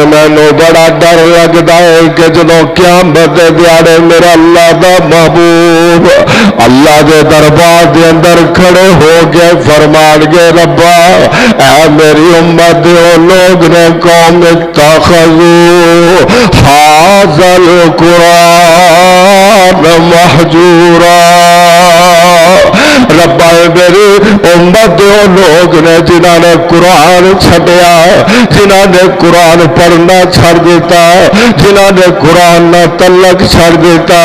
پر مینو بڑا ڈر لگتا ہے کہ جدوں قیامت دے دیاڑے میرا اللہ دا محبوب اللہ دے دربار دے اندر کھڑے ہو کے فرمان گے ربا اے میری امت دے او لوگ نے قوم اتخذوا ھذا القرآن مہجورا ربا میری امت دے او لوگ نے جنہاں نے قرآن چھڈیا جنہاں نے قرآن پڑھنا چھڑ دیتا جنہاں نے قرآن نہ تعلق چھڑ دیتا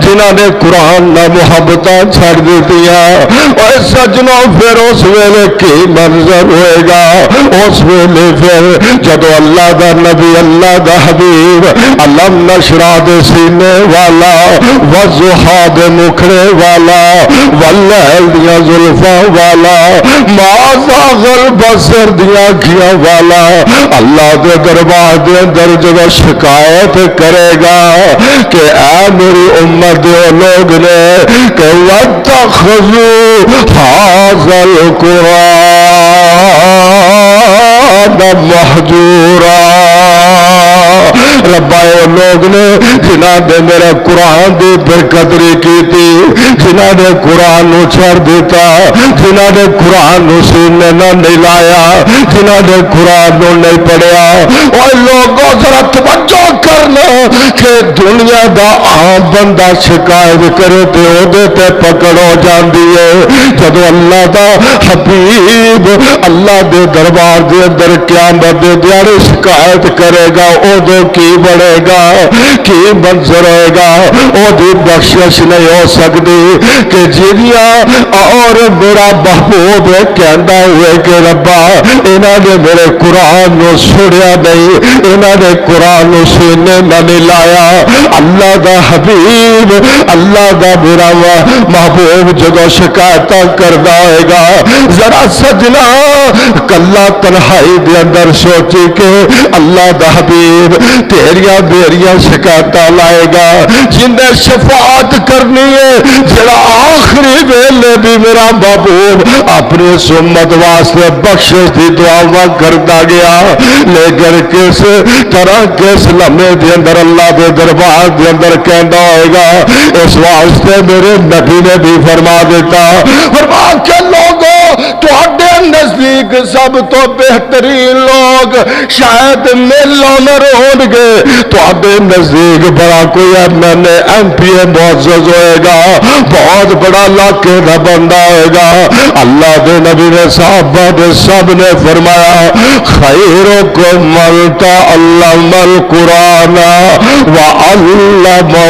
جنہاں نے قرآن نہ محبتاں چھڑ دیتیاں اور سجنوں پھر اس ویلے کی منظر ہوئے گا اس ویلے پھر جدو اللہ دا نبی اللہ دا حبیب علم نشرح دے سینے والا والضحیٰ دے مکھڑے والا واللیل دیاں زلفاں والا ما زاغ البصر دیاں کھیاں والا اللہ دے دربار دے اندر جب شکایت کرے گا کہ اے میری امت دے لوگ نے کہ وَاتَّخَذُوا هَذَا الْقُرْآنَ مَهْجُورًا ربا لوگ نے جنہاں نے میرے قرآن دی برقدری کی تھی جنہاں نے قرآن نو چھڑ دیتا جنہاں نے قرآن نو سینے نہ لایا جنہاں نے قرآن نو نہیں پڑھیا اور لوگوں ذرا توجہ کرنا کہ دنیا دا عام بندہ شکایت کرے تے اودے تے پکڑ ہو جاندی ہے جدو اللہ دا حبیب اللہ دے دربار دے اندر قیامت دے دیاڑے شکایت کرے گا اودو کی بڑھے گا کی منظر ہوئے گا او دی بخشش نہیں ہو سکتی کہ جنیاں اور میرا محبوب کہندا ہوئے کہ ربا انہاں نے میرے قرآن نو سنیا نہیں انہاں نے قرآن نو سینے نہ لایا اللہ دا حبیب اللہ دا میرا محبوب جدو شکایتاں کردا ہوئے گا ذرا سجنا کلا تنہائی دے اندر سوچی کہ اللہ دا حبیب تیریاں میریاں شکایتاں لائے گا جن نے شفاعت کرنی ہے جڑا آخری ویلے بھی میرا محبوب اپنی امت واسطے بخشش دی دعا کرتا گیا لیکن کس طرح کس لمحے دے اندر اللہ دے دربار دے اندر کہندا ہوئے گا اس واسطے میرے نبی نے بھی فرما دیتا فرما کے لوگوں تواڈے نزدیک سب تو بہترین لوگ شاید ملونر ہون گے تواڈے نزدیک بڑا کوئی ایم پی اے معزز ہوئے گا بہت بڑا علاقے کا بندہ ہوئے گا اللہ دے نبی نے صحابہ دے سب نے فرمایا خیرکم من تعلم القرآن وعلمہ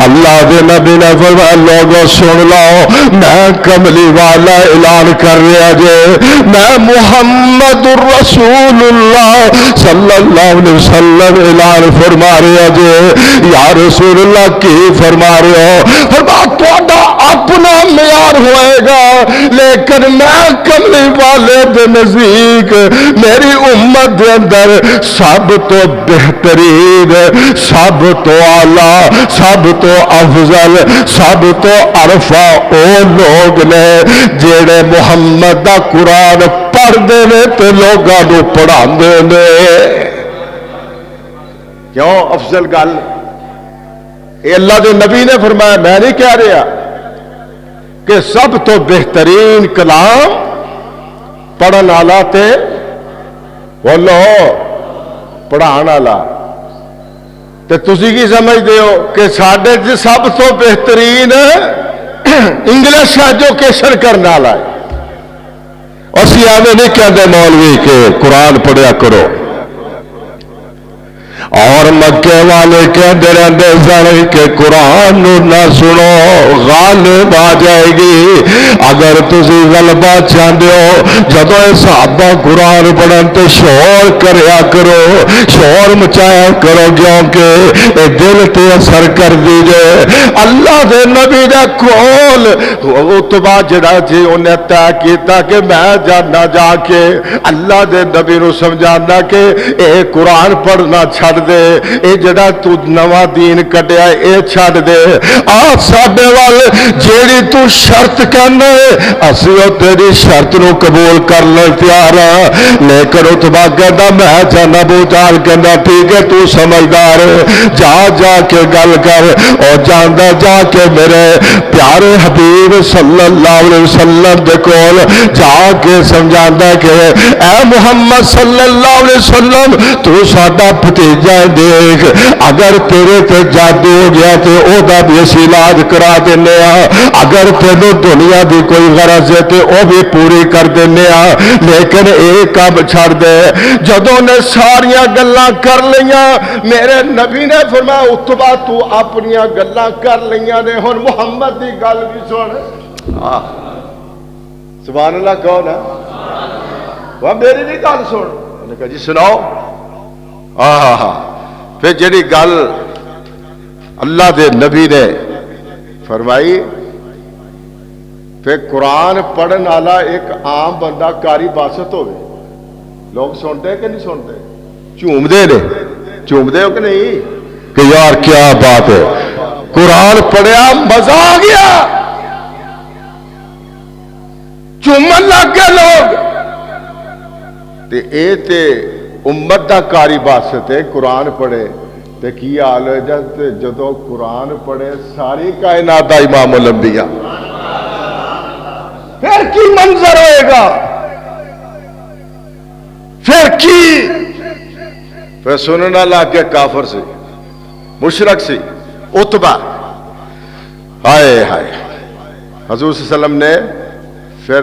اللہ دے نبی نے فرمایا لوگوں سن لو میں کملی والا اعلان کر رہا جے میں محمد الرسول اللہ صلی اللہ علیہ وسلم اعلان فرما رہا جے یا رسول اللہ کی فرما رہے ہو فرما تھوڑا اپنا معیار ہوئے گا لیکن میں کملی والے دے نزدیک میری امت دے اندر سب تو بہترین سب تو اعلیٰ سب تو افضل سب تو عرفہ او لوگ نے جڑے محمد دا قرآن پڑھ دے نے تے لوگاں نو پڑھاندے نے کیوں افضل گل اے اللہ دے نبی نے فرمایا میں نہیں کہہ رہا کہ سب تو بہترین کلام پڑھن والا تے بولو پڑھان والا تے تسی کی سمجھتے ہو کہ ساڈے چ سب تو بہترین انگلش ایجوکیشن کرنے والا ہے اسی ایویں نہیں کہتے مولوی کہ قرآن پڑھیا کرو اور مکے والے کہتے رہتے سن کہ قرآن نہ سنو غالب آ جائے گی اگر تسی غلبہ چاہتے ہو جدو صحابہ قرآن پڑھن تو شور کریا کرو شور مچایا کرو کیونکہ اے دل تے اثر کر دیجئے اللہ دے نبی دے کول اتبا جڑا جی انہیں طے کیتا کہ میں جانا جا کے اللہ دے نبی نو سمجھانا کہ اے قرآن پڑھنا چھڑ دے، اے جڑا تو نواں دین کٹیا اے چھڈ دے، آ ساڈے وال جیڑی تو شرط کہنا ہے اسی او تیری شرط نو قبول کرنے تیار ہاں۔ لیکن اتبا کہندا میں چاہنا، ابو جہل کہندا ٹھیک ہے تو سمجھدار جا جا کے گل کر، اور جاندا جا کے میرے پیارے حبیب صلی اللہ علیہ وسلم دے کول جا کے سمجھاندا کہ اے محمد صلی اللہ علیہ وسلم تو ساڈا بھتیجا دیکھ، اگر تیرے تے جادو ہو گیا تے او دا بھی اسی علاج کرا دینے ہاں، اگر تینوں دنیا دی کوئی غرض ہے تے او بھی پوری کر دینے ہاں، لیکن ایک کام چھڑ دے۔ جدوں نے ساریاں گلاں کر لیاں میرے نبی نے فرمایا اتبا تو اپنیاں گلاں کر لیاں نے، ہن محمد دی گل بھی سن۔ سبحان اللہ کون ہے؟ وہ میری بھی گل سن۔ انہوں نے کہا جی سناؤ۔ پھر جڑی گل اللہ دے نبی نے فرمائی، پھر قرآن پڑھن والا ایک عام بندہ کاری باسط ہوئے، لوگ سنتے کہ نہیں سنتے؟ چومدے نے، چومدے ہو کہ نہیں کہ یار کیا بات ہے، قرآن پڑھیا مزہ آ گیا، چومن لگ گئے لوگ۔ اے تے امت دا کاری باسط ہے، قرآن پڑھے تے کی حال ہے جدو قرآن پڑھے ساری کائنات دا امام الانبیاء، پھر کی منظر ہوئے گا؟ پھر کی؟ پھر سننا لگ کے کافر سے، مشرک سے، اتبا، ہائے ہائے۔ حضور صلی اللہ علیہ وسلم نے پھر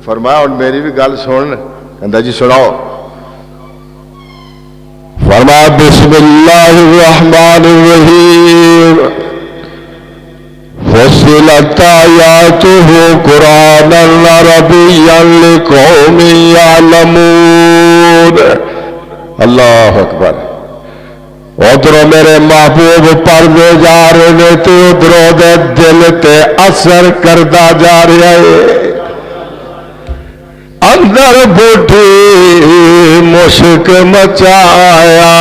فرمایا اور میری بھی گل سن، کہندا جی سناؤ۔ فرمایا بسم اللہ الرحمن الرحیم فصلت آیاتہ قرآنا عربیا لقوم یعلمون۔ اللہ اکبر۔ ادھروں میرے محبوب پڑھتے جا رہے ہیں تو ادھروں دے دل تے اثر کردا جا رہا ہے، اندر بوٹی مشک مچایا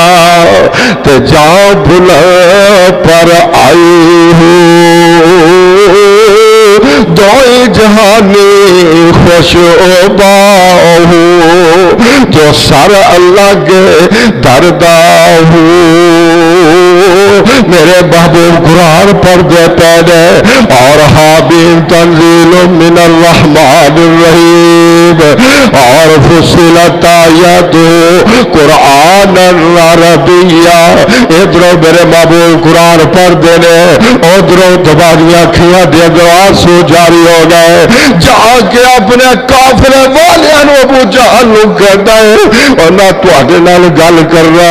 تے جان بھلا پر آئی ہو، دوئی جہانی خوش باہو جو سر الگ دردہ ہو۔ میرے محبوب قرآن پڑھتے پہلے اور حامیم تنزیل من الرحمن الرحیم اور فصلت آیات قرآن عربیہ۔ ادھروں میرے محبوب قرآن پڑھتے نے، ادھروں تمہاریاں کھیاں دے آنسو جاری ہو گئے، جا کے اپنے کافر والیاں نو ابو جہل نو کہندا ہے اور نہ تواڈے نال گل کرنا،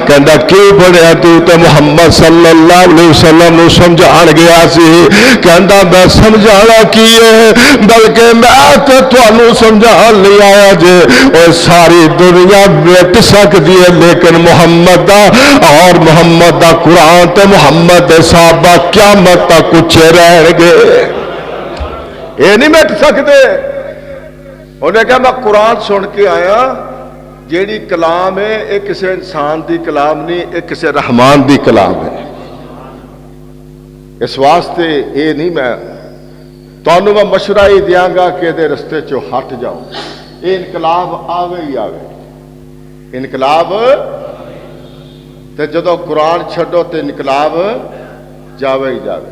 کہندا کی بڑھیا تو تے محمد صلی اللہ علیہ وسلم نو سمجھان گیا سی، کہندا میں سمجھانا کی ہے بلکہ میں تے تانوں سمجھان نہیں آیا جے، اور ساری دنیا مٹ سکدی ہے لیکن محمد دا اور محمد دا قرآن تے محمد دے صحابہ قیامت تک اچھے رہن گے، یہ نہیں مٹ سکتے۔ انہیں کہا میں قرآن سن کے آیا، جیڑی کلام ہے یہ کسی انسان دی کلام نہیں، یہ کسی رحمان دی کلام ہے، اس واسطے یہ نہیں میں تانوں میں مشورہ ہی دیاں گا کہ دے رستے چو ہٹ جاؤ، یہ انقلاب آوے ہی آوے، انقلاب تے جدو قرآن چھڈو تے انقلاب جاوے ہی جاوے۔